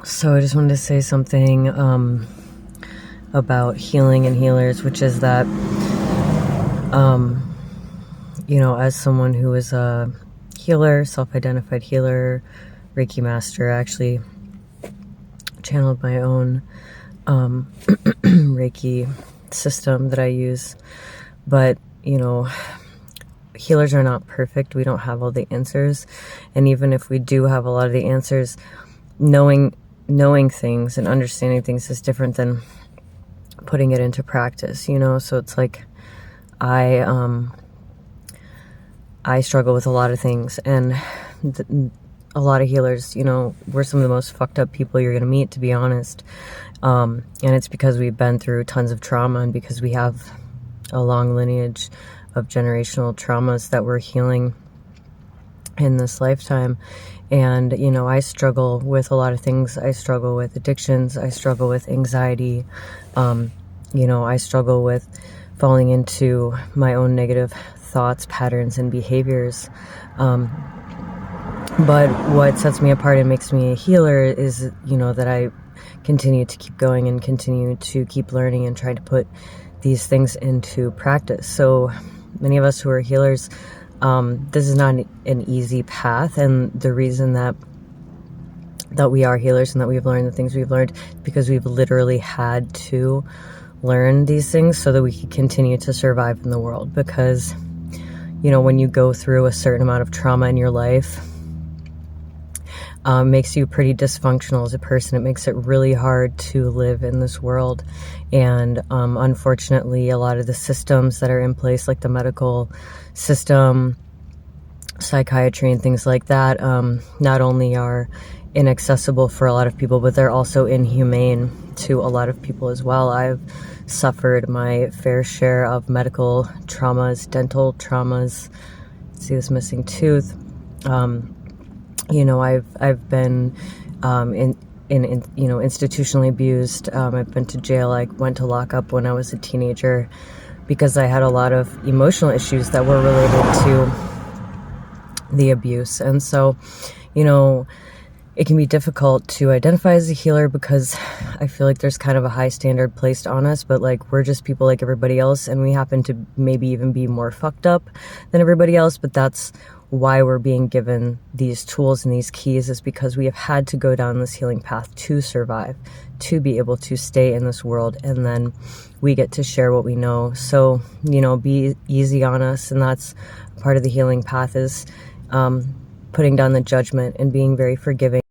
So I just wanted to say something about healing and healers, which is that, as someone who is a healer, self-identified healer, Reiki master, I actually channeled my own Reiki system that I use. But, healers are not perfect. We don't have all the answers. And even if we do have a lot of the answers, knowing things and understanding things is different than putting it into practice, so it's like I struggle with a lot of things, and a lot of healers, we're some of the most fucked up people you're going to meet, to be honest. And it's because we've been through tons of trauma, and because we have a long lineage of generational traumas that we're healing in this lifetime. And, I struggle with a lot of things. I struggle with addictions. I struggle with anxiety. I struggle with falling into my own negative thoughts, patterns, and behaviors. But what sets me apart and makes me a healer is, that I continue to keep going and continue to keep learning and try to put these things into practice. So many of us who are healers, this is not an easy path, and the reason that we are healers and that we've learned the things we've learned because we've literally had to learn these things so that we can continue to survive in the world. Because, when you go through a certain amount of trauma in your life, makes you pretty dysfunctional as a person. It makes it really hard to live in this world. And unfortunately, a lot of the systems that are in place, like the medical system, psychiatry, and things like that, not only are inaccessible for a lot of people, but they're also inhumane to a lot of people as well. I've suffered my fair share of medical traumas, dental traumas. See this missing tooth. I've been institutionally abused. I've been to jail. I went to lockup when I was a teenager because I had a lot of emotional issues that were related to the abuse. And so, it can be difficult to identify as a healer because I feel like there's kind of a high standard placed on us, but like we're just people like everybody else, and we happen to maybe even be more fucked up than everybody else. But that's why we're being given these tools and these keys, is because we have had to go down this healing path to survive, to be able to stay in this world, and then we get to share what we know. So, be easy on us, and that's part of the healing path, is putting down the judgment and being very forgiving.